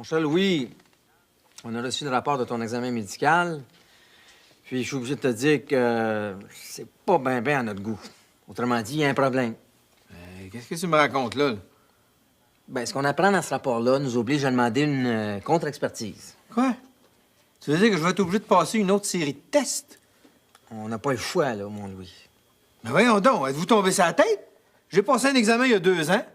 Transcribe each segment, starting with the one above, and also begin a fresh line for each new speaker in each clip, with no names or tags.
Mon cher Louis, on a reçu le rapport de ton examen médical. Puis je suis obligé de te dire que c'est pas bien à notre goût. Autrement dit, il y a un problème.
Qu'est-ce que tu me racontes là?
Ben, ce qu'on apprend dans ce rapport-là nous oblige à demander une contre-expertise.
Quoi? Tu veux dire que je vais être obligé de passer une autre série de tests?
On n'a pas le choix, là, mon Louis.
Mais voyons donc, êtes-vous tombé sur la tête? J'ai passé un examen il y a 2 ans.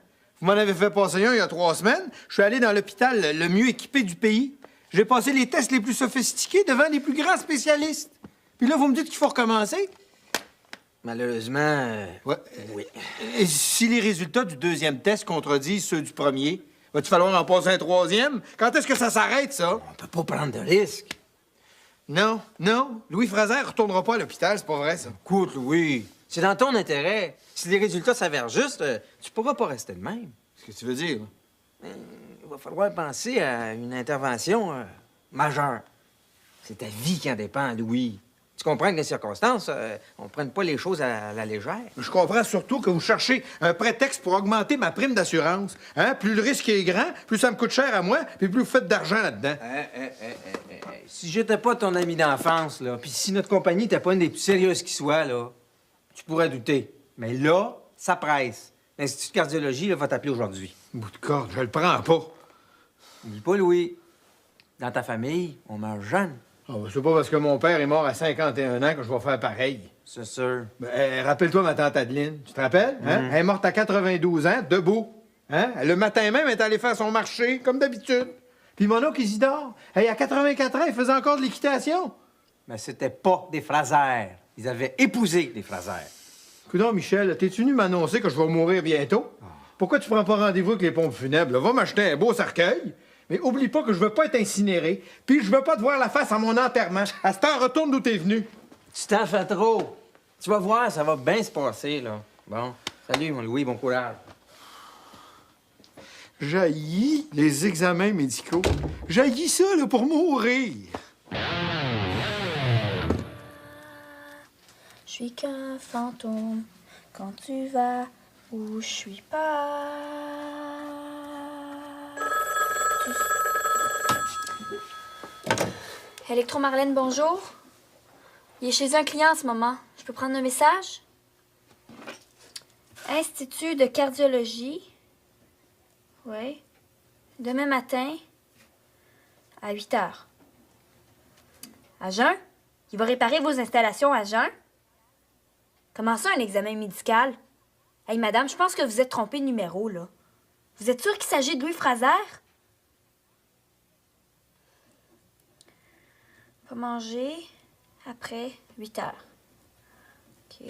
Vous m'en avez fait passer un il y a 3 semaines. Je suis allé dans l'hôpital le mieux équipé du pays. J'ai passé les tests les plus sophistiqués devant les plus grands spécialistes. Puis là, vous me dites qu'il faut recommencer?
Malheureusement,
Ouais.
oui.
Et si les résultats du 2e test contredisent ceux du premier, va-t-il falloir en passer un 3e? Quand est-ce que ça s'arrête, ça?
On peut pas prendre de risques.
Non, non. Louis Fraser retournera pas à l'hôpital, c'est pas vrai, ça.
Écoute, Louis, c'est dans ton intérêt. Si les résultats s'avèrent justes, tu pourras pas rester de même.
Qu'est-ce que tu veux dire?
Il va falloir penser à une intervention majeure. C'est ta vie qui en dépend, Louis. Tu comprends que les circonstances, on ne prenne pas les choses à la légère.
Je comprends surtout que vous cherchez un prétexte pour augmenter ma prime d'assurance. Hein? Plus le risque est grand, plus ça me coûte cher à moi, puis plus vous faites d'argent là-dedans.
Si j'étais pas ton ami d'enfance, là, puis si notre compagnie n'était pas une des plus sérieuses qui soit, là, tu pourrais douter. Mais là, ça presse. L'Institut de cardiologie là, va t'appeler aujourd'hui.
Bout de corde, je le prends pas.
N'oublie pas, Louis, dans ta famille, on meurt jeune.
Ah, ben, c'est pas parce que mon père est mort à 51 ans que je vais faire pareil.
C'est sûr.
Ben, rappelle-toi ma tante Adeline. Tu te rappelles? Hein? Elle est morte à 92 ans, debout. Hein? Le matin même, elle est allée faire son marché, comme d'habitude. Puis mon oncle Isidore, à 84 ans, il faisait encore de l'équitation.
Mais c'était pas des Frasers. Ils avaient épousé des Frasers.
Coudonc, Michel, t'es-tu venu m'annoncer que je vais mourir bientôt? Pourquoi tu prends pas rendez-vous avec les pompes funèbres? Là? Va m'acheter un beau cercueil. Mais oublie pas que je veux pas être incinéré, puis je veux pas te voir la face à mon enterrement. À cette heure, retourne d'où t'es venu.
Tu t'en fais trop. Tu vas voir, ça va bien se passer, là. Bon, salut, mon Louis, bon courage.
J'haïs les examens médicaux. J'haïs ça, là, pour mourir.
Je suis qu'un fantôme quand tu vas où je suis pas. Électro Marlène, bonjour. Il est chez un client en ce moment. Je peux prendre un message? Institut de cardiologie. Oui. Demain matin, à 8 heures. À jeun? Il va réparer vos installations à jeun? Comment ça, un examen médical? Hey, madame, je pense que vous êtes trompée de numéro, là. Vous êtes sûre qu'il s'agit de Louis Fraser? Pas manger après 8 heures. OK.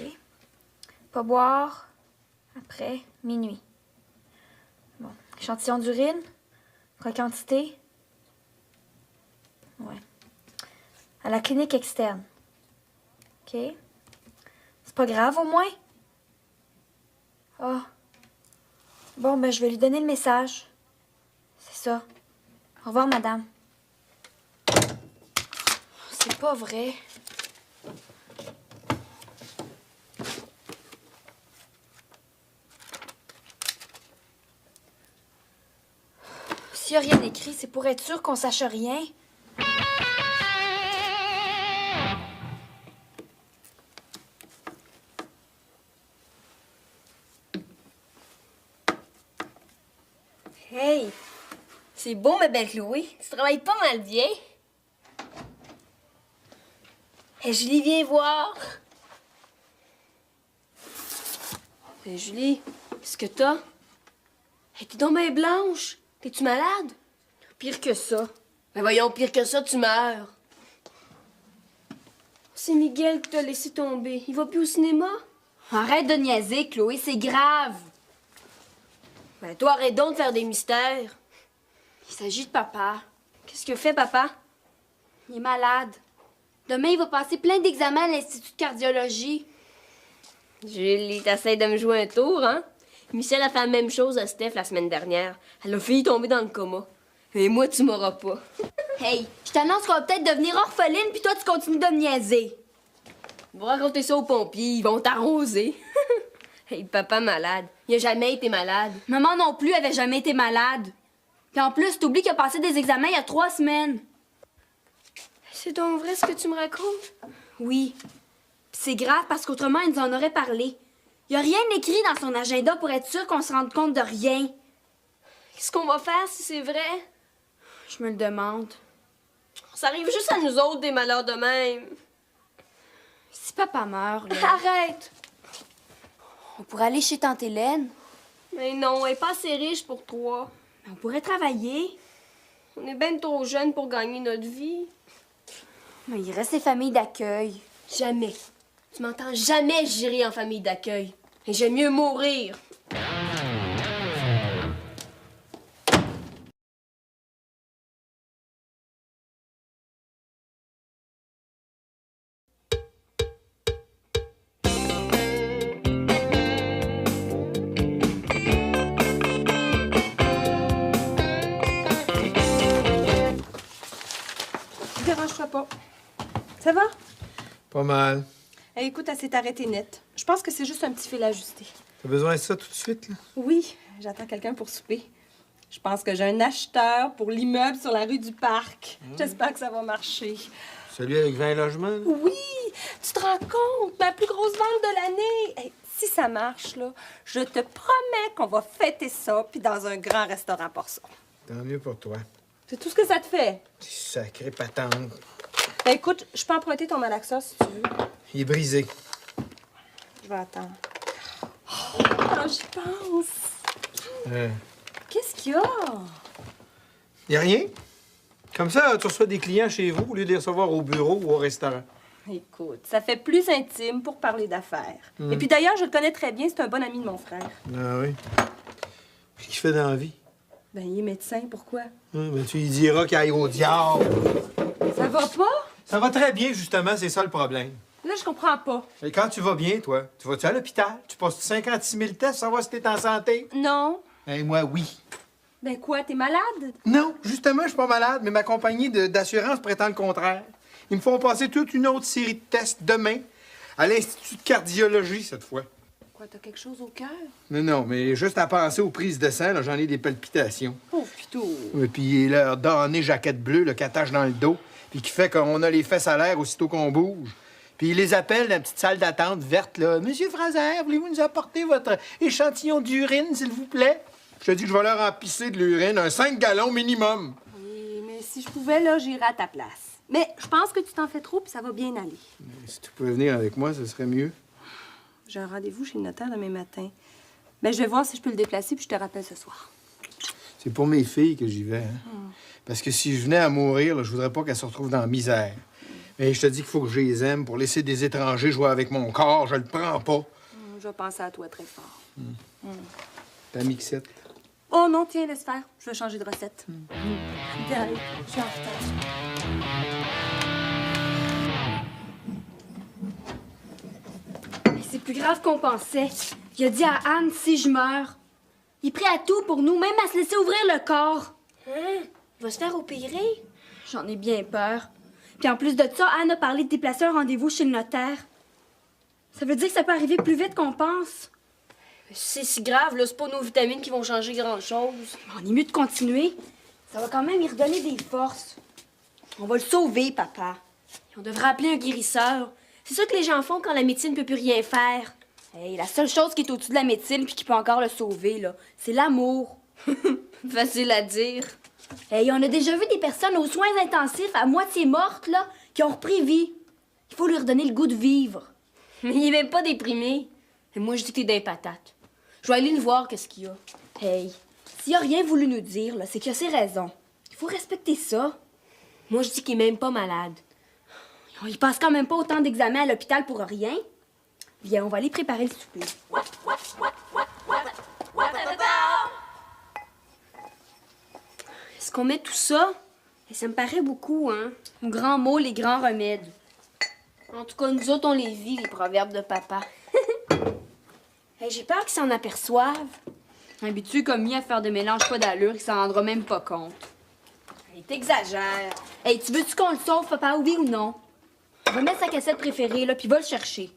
Pas boire après minuit. Bon. Échantillon d'urine? Quelle quantité? Ouais. À la clinique externe. OK. C'est pas grave, au moins? Ah. Bon, ben, je vais lui donner le message. C'est ça. Au revoir, madame. C'est pas vrai. S'il y a rien écrit, c'est pour être sûr qu'on sache rien.
Hey! C'est beau, ma belle Chloé. Tu travailles pas mal bien. Hey, Julie, viens voir. Hey, Julie, qu'est-ce que t'as? Hey, t'es donc bien blanche. T'es-tu malade? Pire que ça. Ben voyons, pire que ça, tu meurs. C'est Miguel qui t'a laissé tomber. Il va plus au cinéma?
Arrête de niaiser, Chloé, c'est grave.
Ben toi, arrête donc de faire des mystères.
Il s'agit de papa.
Qu'est-ce que fait, papa?
Il est malade. Demain, il va passer plein d'examens à l'Institut de cardiologie.
Julie, t'essayes de me jouer un tour, hein? Michel a fait la même chose à Steph la semaine dernière. Elle a failli tomber dans le coma. Et moi, tu m'auras pas.
Hey, je t'annonce qu'on va peut-être devenir orpheline, puis toi, tu continues de me niaiser.
Va raconter ça aux pompiers, ils vont t'arroser. Hey, papa malade. Il a jamais été malade.
Maman non plus avait jamais été malade. Puis en plus, t'oublies qu'il a passé des examens il y a 3 semaines.
C'est donc vrai ce que tu me racontes?
Oui. Puis c'est grave parce qu'autrement, il nous en aurait parlé. Il a rien écrit dans son agenda pour être sûr qu'on se rende compte de rien.
Qu'est-ce qu'on va faire si c'est vrai?
Je me le demande.
Ça arrive juste à nous autres, des malheurs de même.
Si papa meurt, là,
Arrête!
on pourrait aller chez tante Hélène.
Mais non, elle est pas assez riche pour toi.
On pourrait travailler.
On est bien trop jeunes pour gagner notre vie.
Mais il reste les familles d'accueil.
Jamais. Tu m'entends? Jamais j'irai en famille d'accueil. Et j'aime mieux mourir.
Dérange-toi pas. Ça va?
Pas mal.
Eh, écoute, elle s'est arrêtée net. Je pense que c'est juste un petit fil à ajuster.
T'as besoin de ça tout de suite, là?
Oui, j'attends quelqu'un pour souper. Je pense que j'ai un acheteur pour l'immeuble sur la rue du Parc. J'espère que ça va marcher.
Celui avec 20 logements, là?
Oui! Tu te rends compte? Ma plus grosse vente de l'année! Eh, si ça marche, là, je te promets qu'on va fêter ça, puis dans un grand restaurant pour ça.
Tant mieux pour toi.
C'est tout ce que ça te fait.
Sacré patente.
Ben, écoute, je peux emprunter ton malaxa si tu veux.
Il est brisé.
Je vais attendre. Oh, quand j'y pense! Qu'est-ce qu'il y a?
Y a rien? Comme ça, tu reçois des clients chez vous au lieu de les recevoir au bureau ou au restaurant.
Écoute, ça fait plus intime pour parler d'affaires. Et puis d'ailleurs, je le connais très bien, c'est un bon ami de mon frère.
Ah oui? Qu'est-ce qu'il fait dans la vie?
Ben, il est médecin, pourquoi?
Ben, tu lui diras qu'il aille au diable.
Ça va pas?
Ça va très bien, justement, c'est ça le problème.
Là, je comprends pas.
Et quand tu vas bien, toi, tu vas-tu à l'hôpital? Tu passes 56 000 tests pour savoir si t'es en santé?
Non.
Ben, moi, oui.
Ben quoi, t'es malade?
Non, justement, je suis pas malade, mais ma compagnie d'assurance prétend le contraire. Ils me font passer toute une autre série de tests demain à l'Institut de cardiologie, cette fois.
Quoi, t'as quelque chose au cœur?
Non, mais juste à penser aux prises de sang, là, j'en ai des palpitations.
Oh, putain.
Et puis leur damnée jaquette bleue là, qui attache dans le dos, puis qui fait qu'on a les fesses à l'air aussitôt qu'on bouge. Puis ils les appellent dans la petite salle d'attente verte, là. « Monsieur Fraser, voulez-vous nous apporter votre échantillon d'urine, s'il vous plaît? » Je te dis que je vais leur en pisser de l'urine, un 5 gallons minimum.
Oui, mais si je pouvais, là, j'irais à ta place. Mais je pense que tu t'en fais trop, puis ça va bien aller.
Si tu pouvais venir avec moi, ce serait mieux.
J'ai un rendez-vous chez le notaire demain matin. Ben, je vais voir si je peux le déplacer, puis je te rappelle ce soir.
C'est pour mes filles que j'y vais, hein? Parce que si je venais à mourir, là, je voudrais pas qu'elles se retrouvent dans la misère. Mais je te dis qu'il faut que je les aime. Pour laisser des étrangers jouer avec mon corps, je le prends pas.
Je vais penser à toi très fort.
Ta mixette.
Oh non, tiens, laisse faire. Je vais changer de recette. Bye. Je suis en retard.
Mais c'est plus grave qu'on pensait. Il a dit à Anne si je meurs. Il est prêt à tout pour nous, même à se laisser ouvrir le corps.
Hein? Il va se faire opérer?
J'en ai bien peur. Puis en plus de ça, Anne a parlé de déplacer un rendez-vous chez le notaire. Ça veut dire que ça peut arriver plus vite qu'on pense.
C'est si grave, là, c'est pas nos vitamines qui vont changer grand-chose.
On est mieux de continuer. Ça va quand même y redonner des forces. On va le sauver, papa.
On devrait appeler un guérisseur. C'est ça que les gens font quand la médecine ne peut plus rien faire.
Hey, la seule chose qui est au-dessus de la médecine puis qui peut encore le sauver, là, c'est l'amour.
Facile à dire.
Hey, on a déjà vu des personnes aux soins intensifs à moitié mortes, là, qui ont repris vie. Il faut lui redonner le goût de vivre.
Mais il est même pas déprimé. Et moi, je dis que t'es des patates. Je vais aller le voir, qu'est-ce qu'il y a.
Hey, s'il a rien voulu nous dire, là, c'est qu'il a ses raisons. Il faut respecter ça.
Moi, je dis qu'il est même pas malade.
Il passe quand même pas autant d'examens à l'hôpital pour rien. Viens, on va aller préparer le souper.
Est-ce qu'on met tout ça?
Et ça me paraît beaucoup, hein? Aux grands mots, les grands remèdes.
En tout cas, nous autres, on les vit, les proverbes de papa.
Hey, j'ai peur qu'ils s'en aperçoivent. Habitué comme lui à faire des mélanges pas d'allure, il s'en rendra même pas compte. Hey, t'exagères. Hey, tu veux-tu qu'on le sauve, papa, oui ou non? On va mettre sa cassette préférée, là, puis va le chercher.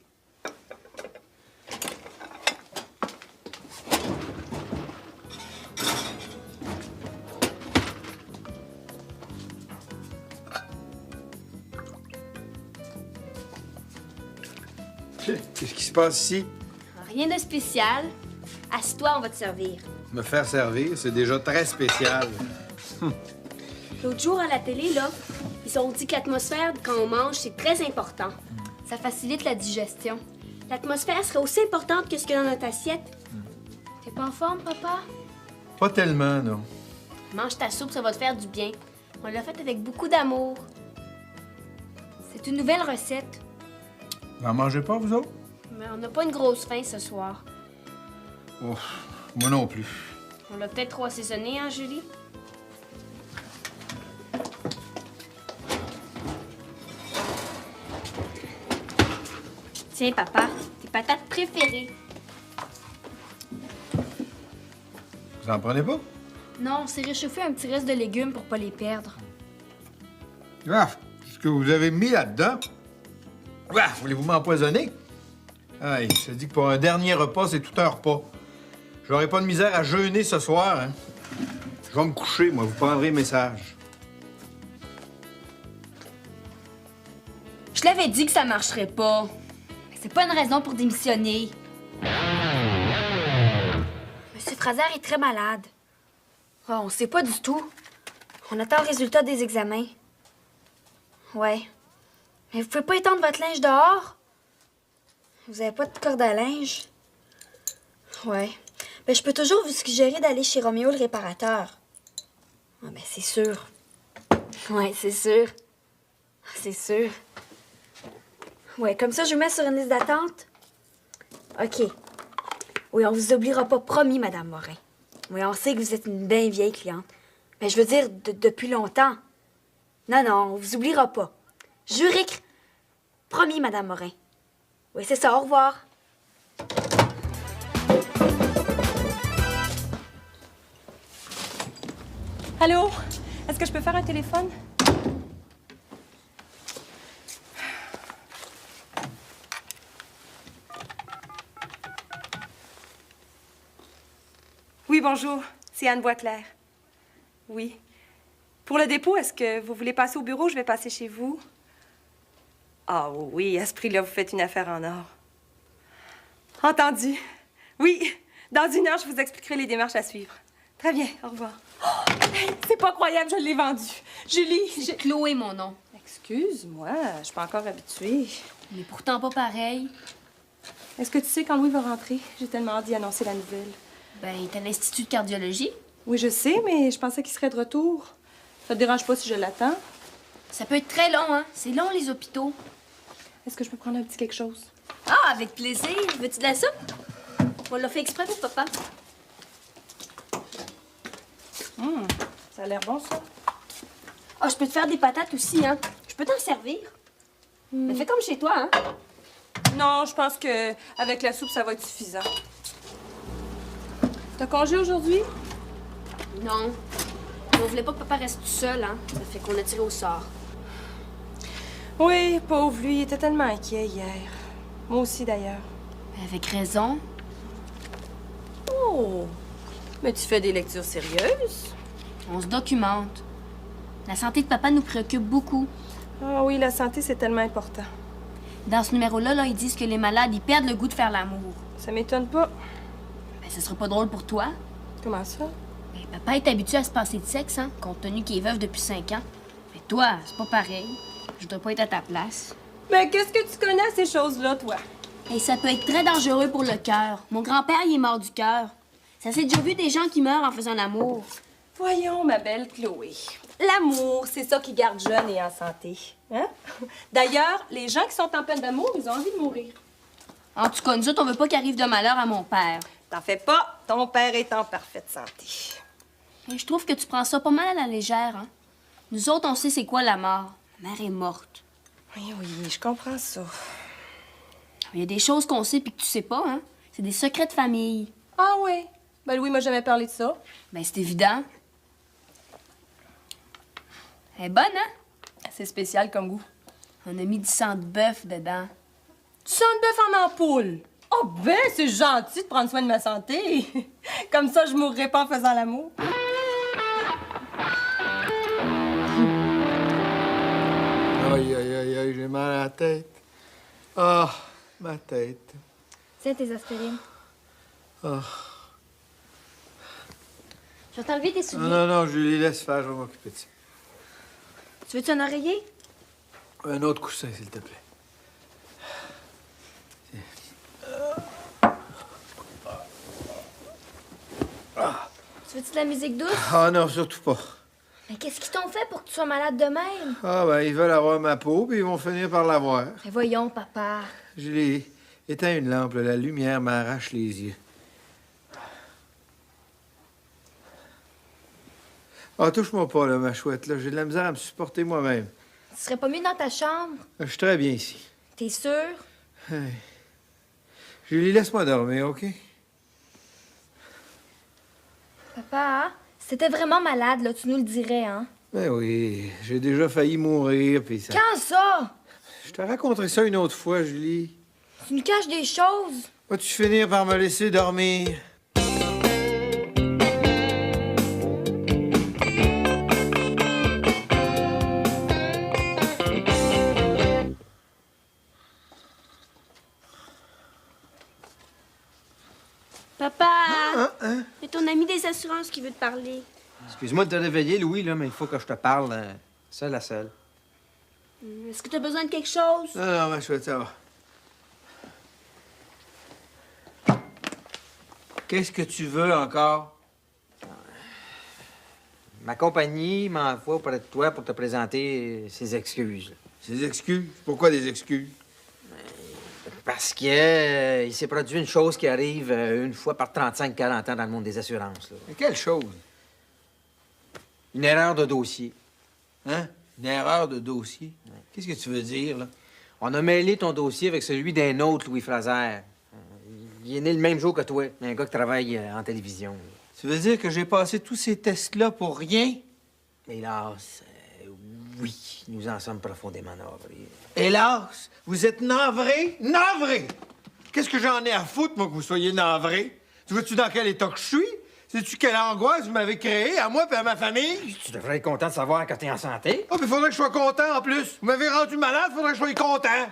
Qu'est-ce qui se passe ici?
Rien de spécial. Assieds-toi, on va te servir.
Me faire servir, c'est déjà très spécial.
L'autre jour, à la télé, là, ils ont dit que l'atmosphère, quand on mange, c'est très important.
Ça facilite la digestion.
L'atmosphère serait aussi importante que ce qu'il y a dans notre assiette.
T'es pas en forme, papa?
Pas tellement, non.
Mange ta soupe, ça va te faire du bien. On l'a faite avec beaucoup d'amour.
C'est une nouvelle recette.
Vous en mangez pas, vous autres?
Mais on n'a pas une grosse faim ce soir.
Ouf, moi non plus.
On l'a peut-être trop assaisonné, hein, Julie? Tiens, papa, tes patates préférées.
Vous en prenez pas?
Non, on s'est réchauffé un petit reste de légumes pour pas les perdre.
Ah, ce que vous avez mis là-dedans. Ah, voulez-vous m'empoisonner? Ah, je te dis que pour un dernier repas, c'est tout un repas. J'aurai pas de misère à jeûner ce soir, hein. Je vais me coucher, moi. Vous prendrez le message.
Je l'avais dit que ça marcherait pas. Mais c'est pas une raison pour démissionner. Monsieur Fraser est très malade. Oh, on sait pas du tout. On attend le résultat des examens. Ouais. Mais vous pouvez pas étendre votre linge dehors? Vous avez pas de corde à linge? Ouais. Ben, je peux toujours vous suggérer d'aller chez Roméo le réparateur. Ah, ben, c'est sûr. Ouais, c'est sûr. C'est sûr. Ouais, comme ça, je vous mets sur une liste d'attente. OK. Oui, on vous oubliera pas, promis, Madame Morin. Oui, on sait que vous êtes une bien vieille cliente. Mais je veux dire, depuis longtemps. Non, non, on vous oubliera pas. Juré que... Promis, Madame Morin. Oui, c'est ça, au revoir.
Allô? Est-ce que je peux faire un téléphone? Oui, bonjour. C'est Anne Boisclair. Oui. Pour le dépôt, est-ce que vous voulez passer au bureau? Je vais passer chez vous. Ah oui, à ce prix-là, vous faites une affaire en or. Entendu. Oui, dans 1 heure, je vous expliquerai les démarches à suivre. Très bien, au revoir. Oh, c'est pas croyable, je l'ai vendu. Julie,
C'est Chloé, mon nom.
Excuse-moi, je suis pas encore habituée.
Mais pourtant pas pareil.
Est-ce que tu sais quand Louis va rentrer? J'ai tellement hâte d'y annoncer la nouvelle.
Ben, t'as l'Institut de cardiologie.
Oui, je sais, mais je pensais qu'il serait de retour. Ça te dérange pas si je l'attends?
Ça peut être très long, hein? C'est long, les hôpitaux.
Est-ce que je peux prendre un petit quelque chose?
Ah, avec plaisir. Veux-tu de la soupe? On l'a fait exprès pour papa.
Ça a l'air bon, ça.
Ah, je peux te faire des patates aussi, hein? Je peux t'en servir. Mais fais comme chez toi, hein?
Non, je pense que avec la soupe, ça va être suffisant. T'as congé aujourd'hui?
Non. On voulait pas que papa reste tout seul, hein? Ça fait qu'on a tiré au sort.
Oui, pauvre lui, il était tellement inquiet hier. Moi aussi, d'ailleurs.
Avec raison.
Oh! Mais tu fais des lectures sérieuses?
On se documente. La santé de papa nous préoccupe beaucoup.
Ah oui, la santé, c'est tellement important.
Dans ce numéro-là, là, ils disent que les malades, ils perdent le goût de faire l'amour.
Ça m'étonne pas.
Ben, ce sera pas drôle pour toi.
Comment ça?
Ben, papa est habitué à se passer de sexe, hein, compte tenu qu'il est veuf depuis 5 ans. Mais toi, c'est pas pareil. Je dois pas être à ta place.
Mais qu'est-ce que tu connais à ces choses-là, toi?
Et ça peut être très dangereux pour le cœur. Mon grand-père, il est mort du cœur. Ça s'est déjà vu des gens qui meurent en faisant l'amour.
Voyons, ma belle Chloé. L'amour, c'est ça qui garde jeune et en santé. Hein? D'ailleurs, les gens qui sont en peine d'amour, ils ont envie de mourir.
En tout cas, nous autres, on veut pas qu'il arrive de malheur à mon père.
T'en fais pas, ton père est en parfaite santé.
Et je trouve que tu prends ça pas mal à la légère, hein. Nous autres, on sait c'est quoi la mort. Ma mère est morte.
Oui, je comprends ça.
Il y a des choses qu'on sait puis que tu sais pas, hein. C'est des secrets de famille.
Ah oui? Ben Louis m'a jamais parlé de ça.
Ben, c'est évident. Elle est bonne, hein?
C'est spécial comme goût.
On a mis du sang de bœuf dedans.
Du sang de bœuf en ampoule. Oh ben, c'est gentil de prendre soin de ma santé. Comme ça, je mourrai pas en faisant l'amour.
Aïe, aïe, aïe, aïe, j'ai mal à la tête. Ah, Ma tête.
Tiens tes aspirines.
Oh.
Je vais t'enlever tes souliers.
Non, Julie, laisse faire, je vais m'occuper de ça.
Tu veux-tu un oreiller?
Un autre coussin, s'il te plaît.
Tu veux-tu de la musique douce?
Ah non, surtout pas.
Mais qu'est-ce qu'ils t'ont fait pour que tu sois malade de même?
Ah ben, ils veulent avoir ma peau, puis ils vont finir par l'avoir.
Mais voyons, papa.
Julie, éteins une lampe, là, la lumière m'arrache les yeux. Ah, touche-moi pas, là, ma chouette, là. J'ai de la misère à me supporter moi-même.
Tu serais pas mieux dans ta chambre?
Je suis très bien ici.
T'es sûr?
Hey. Julie, laisse-moi dormir, OK?
Papa, si t'étais vraiment malade, là, tu nous le dirais, hein?
Ben oui, j'ai déjà failli mourir, puis ça...
Quand ça?
Je te raconterai ça une autre fois, Julie.
Tu nous caches des choses.
Vas-tu finir par me laisser dormir?
Papa!
Hein?
C'est ton ami des assurances qui veut te parler.
Excuse-moi de te réveiller, Louis, là, mais il faut que je te parle seul à seul.
Est-ce que tu as besoin de quelque chose?
Non, ma chouette, ça va. Qu'est-ce que tu veux encore?
Ma compagnie m'envoie auprès de toi pour te présenter ses excuses.
Ces excuses? Pourquoi des excuses?
Parce que il s'est produit une chose qui arrive une fois par 35-40 ans dans le monde des assurances. Là.
Mais quelle chose?
Une erreur de dossier.
Hein? Une erreur de dossier? Qu'est-ce que tu veux dire, là?
On a mêlé ton dossier avec celui d'un autre Louis Fraser. Il est né le même jour que toi, un gars qui travaille en télévision.
Tu veux dire que j'ai passé tous ces tests-là pour rien?
Hélas, oui, nous en sommes profondément navrés.
Hélas, vous êtes navré? Navré! Qu'est-ce que j'en ai à foutre, moi, que vous soyez navré? Tu vois-tu dans quel état que je suis? Sais-tu quelle angoisse vous m'avez créée, à moi et à ma famille?
Tu devrais être content de savoir que t'es en santé.
Oh, puis faudrait que je sois content, en plus. Vous m'avez rendu malade, faudrait que je sois content.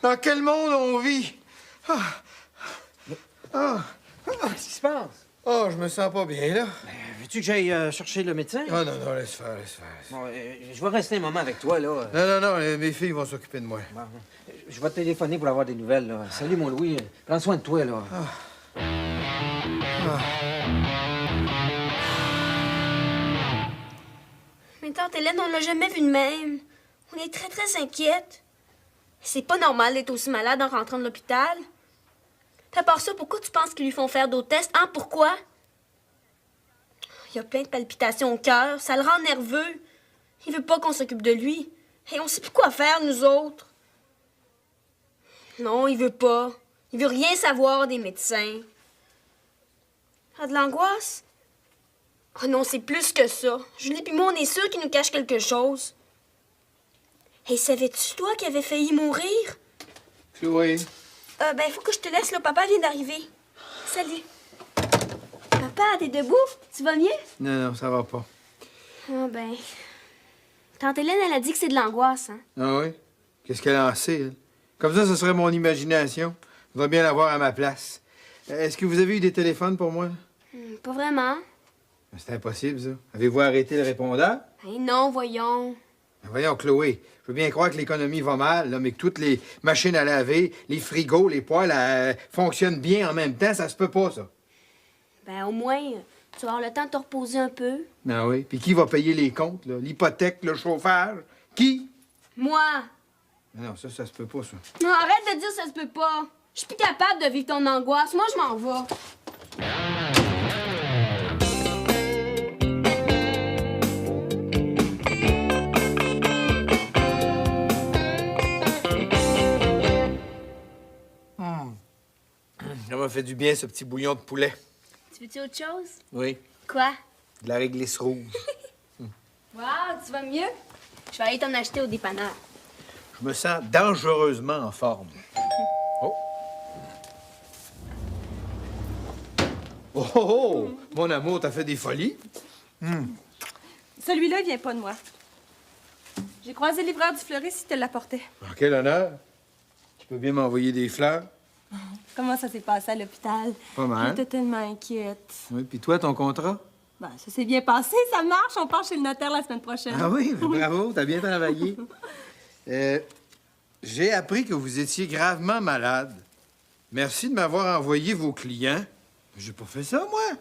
Dans quel monde on vit?
Qu'est-ce qui se passe?
Oh, je me sens pas bien, là.
Veux-tu que j'aille chercher le médecin?
Oh, non, laisse faire, laisse faire.
Bon, je vais rester un moment avec toi, là.
Non, mes filles vont s'occuper de moi.
Bon, je vais te téléphoner pour avoir des nouvelles, là. Salut, mon Louis. Prends soin de toi, là.
Mais tante Hélène, on l'a jamais vu de même. On est très, très inquiète. C'est pas normal d'être aussi malade en rentrant de l'hôpital. Puis à part ça, pourquoi tu penses qu'ils lui font faire d'autres tests? Hein, pourquoi? Il a plein de palpitations au cœur. Ça le rend nerveux. Il veut pas qu'on s'occupe de lui. Et on sait plus quoi faire, nous autres. Non, il veut pas. Il veut rien savoir des médecins. Il a de l'angoisse? Oh non, c'est plus que ça. Julie puis moi, on est sûrs qu'il nous cache quelque chose. Et savais-tu, toi, qu'il avait failli mourir?
Oui.
Ben, faut que je te laisse, là. Papa vient d'arriver. Salut. Papa, t'es debout? Tu vas mieux?
Non, ça va pas.
Ah, ben. Tante Hélène, elle a dit que c'est de l'angoisse, hein?
Ah oui? Qu'est-ce qu'elle en sait, elle? Comme ça, ce serait mon imagination. Je vais bien l'avoir à ma place. Est-ce que vous avez eu des téléphones pour moi?
Pas vraiment.
C'est impossible, ça. Avez-vous arrêté le répondeur?
Ben non, voyons.
Ben voyons, Chloé, je veux bien croire que l'économie va mal, là, mais que toutes les machines à laver, les frigos, les poêles fonctionnent bien en même temps, ça se peut pas, ça.
Ben, au moins, tu vas avoir le temps de te reposer un peu.
Ah oui? Puis qui va payer les comptes, là? L'hypothèque, le chauffage? Qui?
Moi.
Non, ça se peut pas, ça.
Non, arrête de dire ça se peut pas. Je suis plus capable de vivre ton angoisse. Moi, je m'en vais.
Ça m'a fait du bien, ce petit bouillon de poulet.
Tu veux-tu autre chose?
Oui.
Quoi?
De la réglisse rouge.
Wow, tu vas mieux? Je vais aller t'en acheter au dépanneur.
Je me sens dangereusement en forme. Oh! Oh! Mon amour, t'as fait des folies?
Celui-là, il vient pas de moi. J'ai croisé le livreur du fleuriste, il te l'apportait.
En quel honneur? Tu peux bien m'envoyer des fleurs?
Comment ça s'est passé à l'hôpital?
Pas mal.
J'étais tellement inquiète.
Oui, puis toi, ton contrat?
Ben, ça s'est bien passé, ça marche. On part chez le notaire la semaine prochaine.
Ah oui, ben bravo, t'as bien travaillé. J'ai appris que vous étiez gravement malade. Merci de m'avoir envoyé vos clients. J'ai pas fait ça, moi.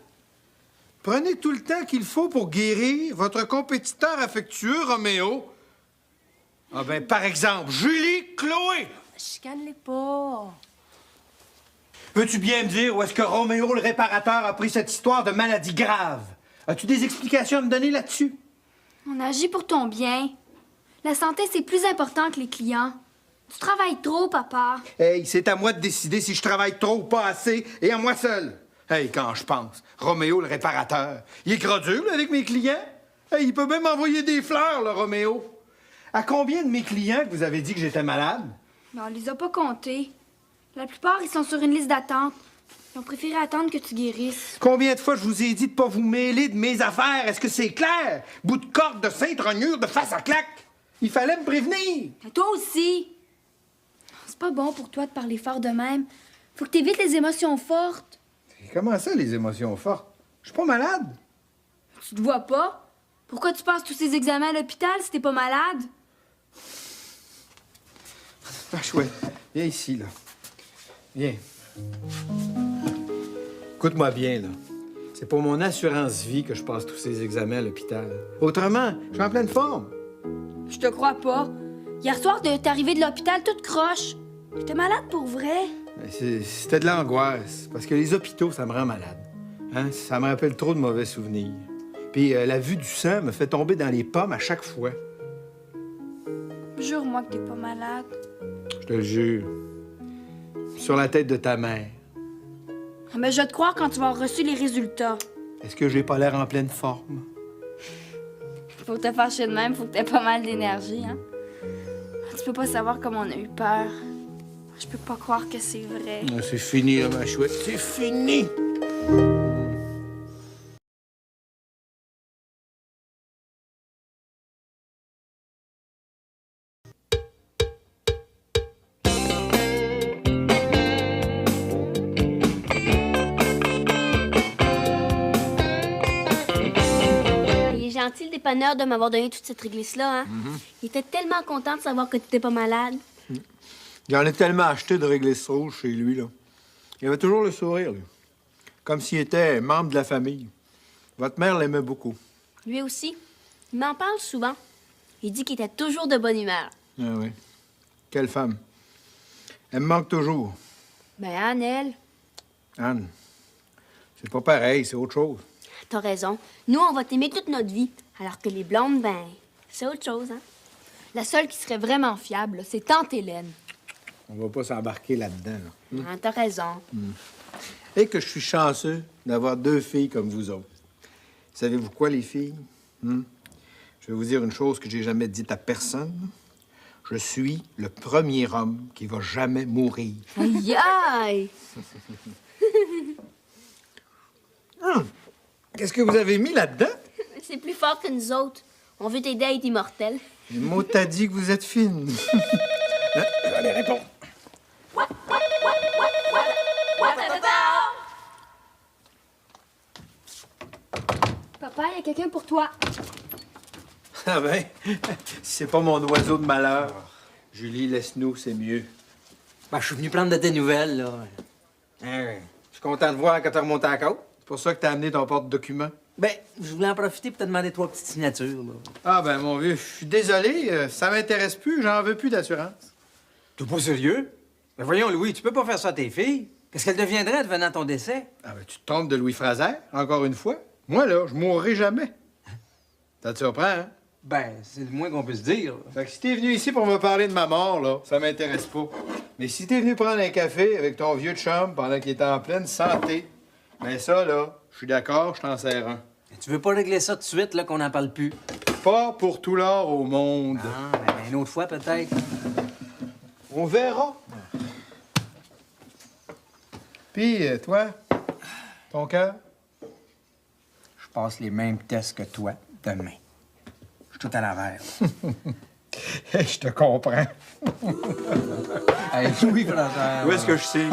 Prenez tout le temps qu'il faut pour guérir votre compétiteur affectueux, Roméo. Ah ben, par exemple, Julie Chloé.
Chicane-les pas.
Peux-tu bien me dire où est-ce que Roméo, le réparateur, a pris cette histoire de maladie grave? As-tu des explications à me donner là-dessus?
On agit pour ton bien. La santé, c'est plus important que les clients. Tu travailles trop, papa.
Hey, c'est à moi de décider si je travaille trop ou pas assez, et à moi seul. Hey, quand je pense, Roméo, le réparateur, il est gradule avec mes clients. Hey, il peut même m'envoyer des fleurs, le Roméo. À combien de mes clients que vous avez dit que j'étais malade?
Mais on les a pas comptés. La plupart, ils sont sur une liste d'attente. Ils ont préféré attendre que tu guérisses.
Combien de fois je vous ai dit de pas vous mêler de mes affaires? Est-ce que c'est clair? Bout de corde de Sainte-Rognure de face à claque. Il fallait me prévenir.
Et toi aussi. C'est pas bon pour toi de parler fort de même. Faut que t'évites les émotions fortes.
Comment ça, les émotions fortes? Je suis pas malade.
Tu te vois pas? Pourquoi tu passes tous ces examens à l'hôpital si t'es pas malade?
Ah, chouette. Viens ici, là. Viens. Écoute-moi bien, là. C'est pour mon assurance-vie que je passe tous ces examens à l'hôpital. Autrement, je suis en pleine forme.
Je te crois pas. Hier soir, t'es arrivé de l'hôpital toute croche. T'étais malade pour vrai?
C'était de l'angoisse, parce que les hôpitaux, ça me rend malade. Hein? Ça me rappelle trop de mauvais souvenirs. Puis la vue du sang me fait tomber dans les pommes à chaque fois.
Jure-moi que t'es pas malade.
Je te le jure. Sur la tête de ta mère.
Mais je vais te croire quand tu vas avoir reçu les résultats.
Est-ce que j'ai pas l'air en pleine forme?
Faut te fâcher de même, faut que t'aies pas mal d'énergie, hein? Tu peux pas savoir comment on a eu peur. Je peux pas croire que c'est vrai.
Ah, c'est fini, là, ma chouette. C'est fini!
Il est gentil, le dépanneur, de m'avoir donné toute cette réglisse-là, hein? Il était tellement content de savoir que tu n'étais pas malade.
J'en ai tellement acheté de réglisse rouge chez lui, là. Il avait toujours le sourire, lui. Comme s'il était membre de la famille. Votre mère l'aimait beaucoup.
Lui aussi. Il m'en parle souvent. Il dit qu'il était toujours de bonne humeur.
Ah oui. Quelle femme. Elle me manque toujours.
Ben, Anne, elle,
Anne, c'est pas pareil, c'est autre chose.
t'as raison. Nous, on va t'aimer toute notre vie. Alors que les blondes, ben, c'est autre chose, hein?
La seule qui serait vraiment fiable, là, c'est Tante Hélène.
On va pas s'embarquer là-dedans, là.
Ah, t'as raison.
Et que je suis chanceux d'avoir deux filles comme vous autres. Savez-vous quoi, les filles? Je vais vous dire une chose que j'ai jamais dite à personne. Je suis le premier homme qui va jamais mourir.
Aïe aïe!
Qu'est-ce que vous avez mis là-dedans?
C'est plus fort que nous autres. On veut t'aider à être immortel.
Le mot t'a dit que vous êtes fine. Allez, réponds.
Papa, il y a quelqu'un pour toi.
Ah ben, c'est pas mon oiseau de malheur. Julie, laisse-nous, c'est mieux.
Ben, je suis venu prendre de tes nouvelles, là.
Hein, je suis content de voir quand t'as remonté à la côte. C'est pour ça que t'as amené ton porte-document.
Ben, je voulais en profiter pour te demander 3 petites signatures, là.
Ah ben, mon vieux, je suis désolé. Ça m'intéresse plus. J'en veux plus d'assurance.
T'es pas sérieux? Ben voyons, Louis, tu peux pas faire ça à tes filles. Qu'est-ce qu'elles deviendraient devenant ton décès?
Ah ben, tu te trompes de Louis Fraser, encore une fois. Moi, là, je mourrai jamais. Ça te surprend, hein?
Ben, c'est le moins qu'on peut se dire. Là.
Fait que si t'es venu ici pour me parler de ma mort, là, ça m'intéresse pas. Mais si t'es venu prendre un café avec ton vieux chum pendant qu'il était en pleine santé, ben ça, là, je suis d'accord, je t'en sers un.
Tu veux pas régler ça tout de suite, là, qu'on n'en parle plus?
Pas pour tout l'or au monde.
Ah, ben, une autre fois, peut-être.
On verra. Puis, toi, ton cœur?
Je passe les mêmes tests que toi demain. Je suis tout à l'envers.
Je te comprends.
Hey, oui, François.
Où est-ce que je sais?